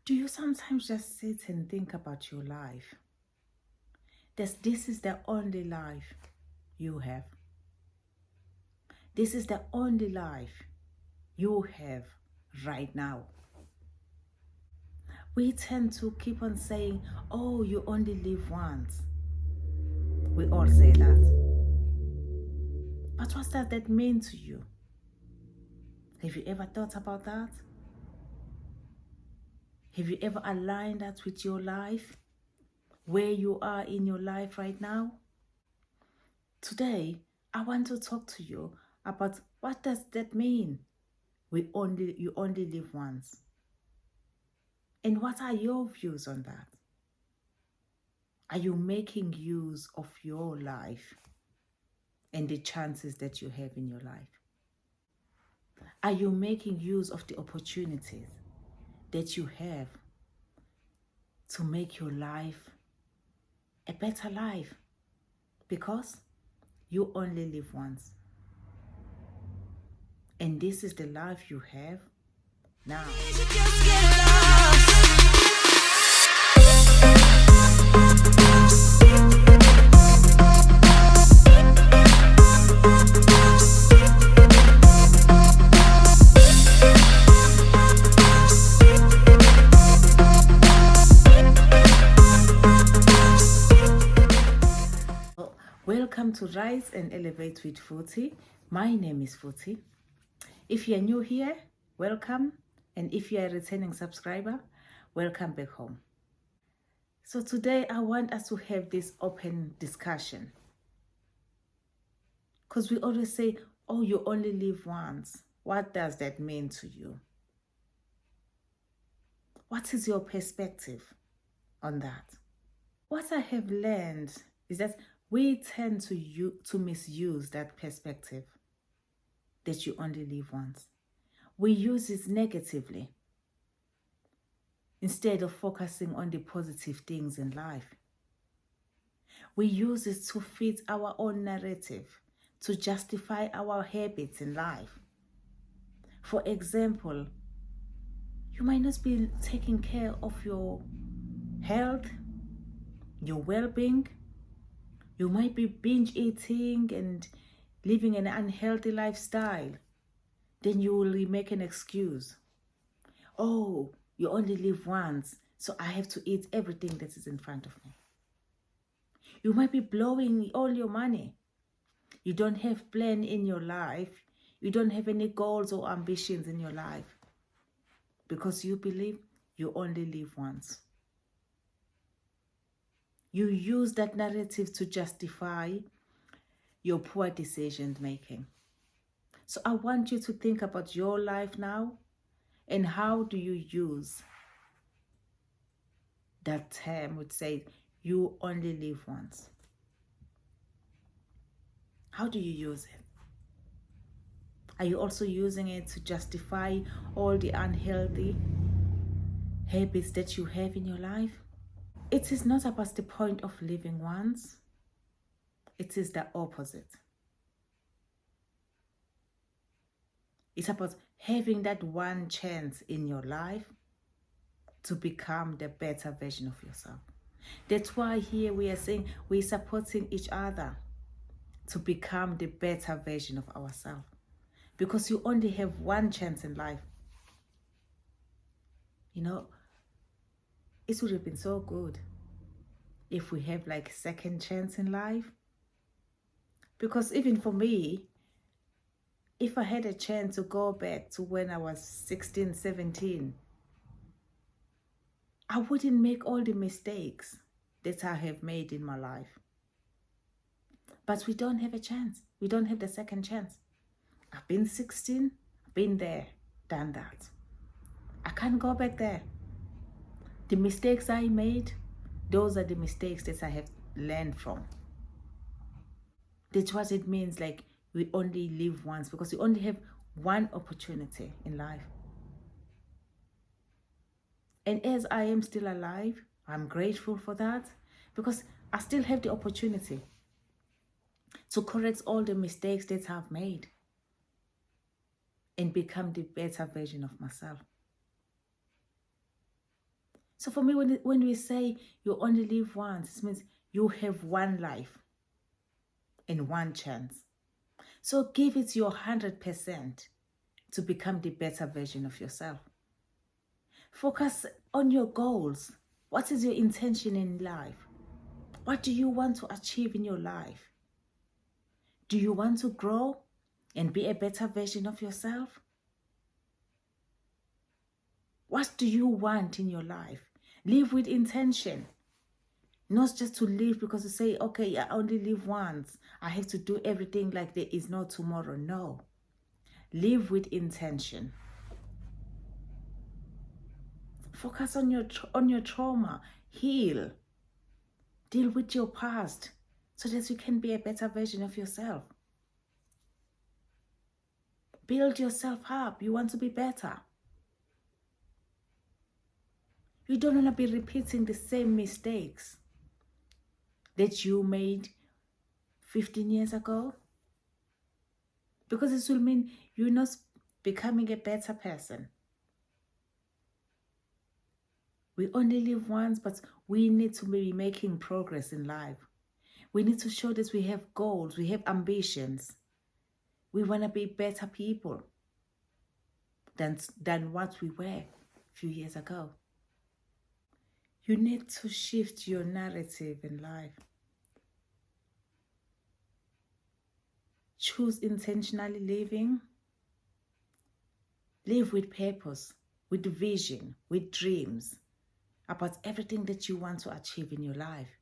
Do you sometimes just sit and think about your life? This is the only life you have. This is the only life you have right now. We tend to keep on saying, oh, you only live once. We all say that. But what does that mean to you? Have you ever thought about that? Have you ever aligned that with your life? Where you are in your life right now? Today, I want to talk to you about what does that mean? You only live once. And what are your views on that? Are you making use of your life and the chances that you have in your life? Are you making use of the opportunities that you have to make your life a better life? Because you only live once. And this is the life you have now. Welcome to Rise and Elevate with 𝙎𝙩𝙤𝙤. My name is 𝙎𝙩𝙤. If you're new here, welcome. And if you're a returning subscriber, welcome back home. So today I want us to have this open discussion. Because we always say, oh, you only live once. What does that mean to you? What is your perspective on that? What I have learned is that we tend to misuse that perspective that you only live once. We use it negatively instead of focusing on the positive things in life. We use it to fit our own narrative, to justify our habits in life. For example, you might not be taking care of your health, your well-being. You might be binge eating and living an unhealthy lifestyle. Then you will make an excuse. Oh, you only live once, so I have to eat everything that is in front of me. You might be blowing all your money. You don't have plan in your life. You don't have any goals or ambitions in your life because you believe you only live once. You use that narrative to justify your poor decision making. So I want you to think about your life now and how do you use that term which says you only live once. How do you use it? Are you also using it to justify all the unhealthy habits that you have in your life? It is not about the point of living once. It is the opposite. It's about having that one chance in your life to become the better version of yourself. That's why here we are saying we're supporting each other to become the better version of ourselves. Because you only have one chance in life. You know, it would have been so good if we have like second chance in life. Because even for me, if I had a chance to go back to when I was 16, 17, I wouldn't make all the mistakes that I have made in my life. But we don't have a chance. We don't have the second chance. I've been 16, been there, done that. I can't go back there. The mistakes I made, those are the mistakes that I have learned from. That's what it means, like we only live once, because we only have one opportunity in life. And as I am still alive, I'm grateful for that, because I still have the opportunity to correct all the mistakes that I've made and become the better version of myself. So for me, when we say you only live once, it means you have one life and one chance. So give it your 100% to become the better version of yourself. Focus on your goals. What is your intention in life? What do you want to achieve in your life? Do you want to grow and be a better version of yourself? What do you want in your life? Live with intention. Not just to live because you say, okay, I only live once. I have to do everything like there is no tomorrow. No. Live with intention. Focus on your trauma. Heal. Deal with your past so that you can be a better version of yourself. Build yourself up. You want to be better. You don't want to be repeating the same mistakes that you made 15 years ago. Because this will mean you're not becoming a better person. We only live once, but we need to be making progress in life. We need to show that we have goals, we have ambitions. We want to be better people than what we were a few years ago. You need to shift your narrative in life. Choose intentionally living. Live with purpose, with vision, with dreams about everything that you want to achieve in your life.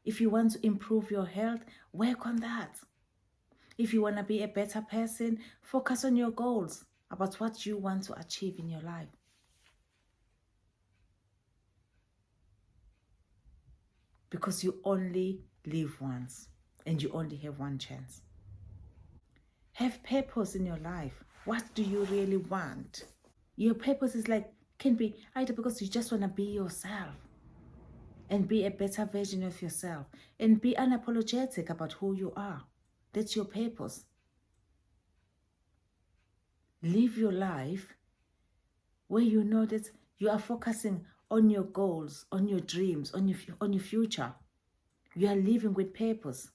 If you want to improve your health, work on that. If you want to be a better person, focus on your goals about what you want to achieve in your life. Because you only live once and you only have one chance. Have purpose in your life. What do you really want? Your purpose is can be either because you just want to be yourself and be a better version of yourself and be unapologetic about who you are. That's your purpose. Live your life where you know that you are focusing on your goals, on your dreams, on your future. You are living with purpose.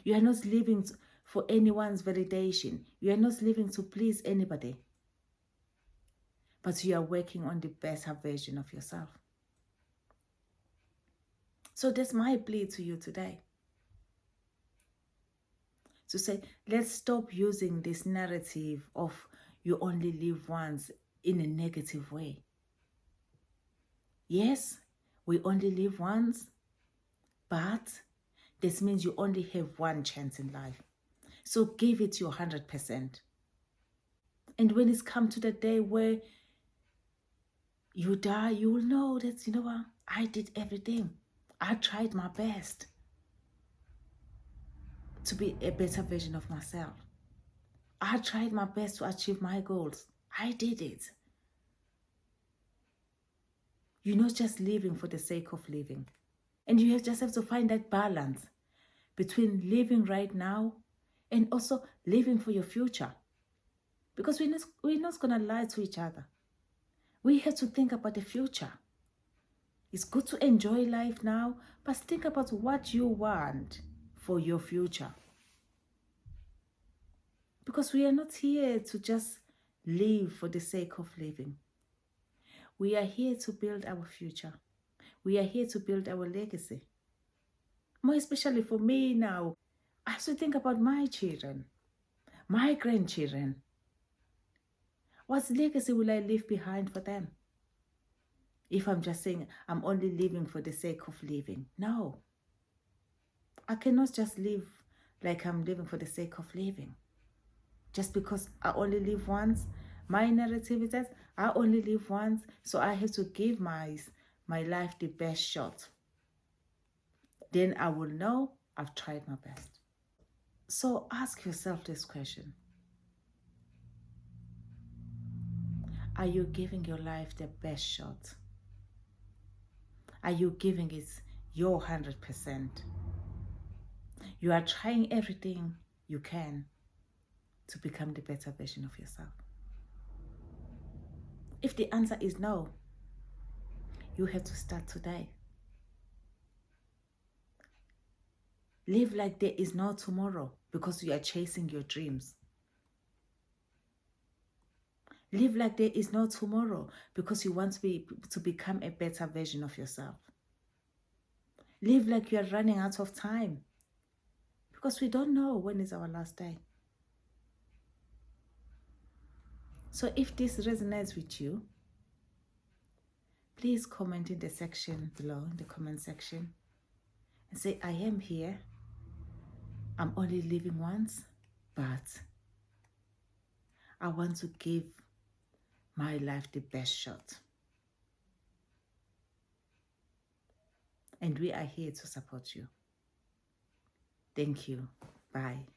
You are not living for anyone's validation. You are not living to please anybody. But you are working on the better version of yourself. So that's my plea to you today. To say, let's stop using this narrative of you only live once in a negative way. Yes, we only live once, but this means you only have one chance in life. So give it your 100%. And when it's come to the day where you die, you will know that, you know what, I did everything. I tried my best to be a better version of myself. I tried my best to achieve my goals. I did it. You're not just living for the sake of living. And you just have to find that balance between living right now and also living for your future. Because we're not going to lie to each other. We have to think about the future. It's good to enjoy life now, but think about what you want for your future. Because we are not here to just live for the sake of living. We are here to build our future. We are here to build our legacy. More especially for me now, I have to think about my children, my grandchildren. What legacy will I leave behind for them? If I'm just saying I'm only living for the sake of living. No. I cannot just live like I'm living for the sake of living. Just because I only live once. My narrative is that I only live once, so I have to give my life the best shot. Then I will know I've tried my best. So ask yourself this question. Are you giving your life the best shot? Are you giving it your 100%? You are trying everything you can to become the better version of yourself. If the answer is no, You have to start today. Live like there is no tomorrow because you are chasing your dreams. Live like there is no tomorrow because you want to become a better version of yourself. Live like you are running out of time because we don't know when is our last day. So if this resonates with you, please comment in the section below, in the comment section, and say, I am here. I'm only living once, but I want to give my life the best shot. And we are here to support you. Thank you. Bye.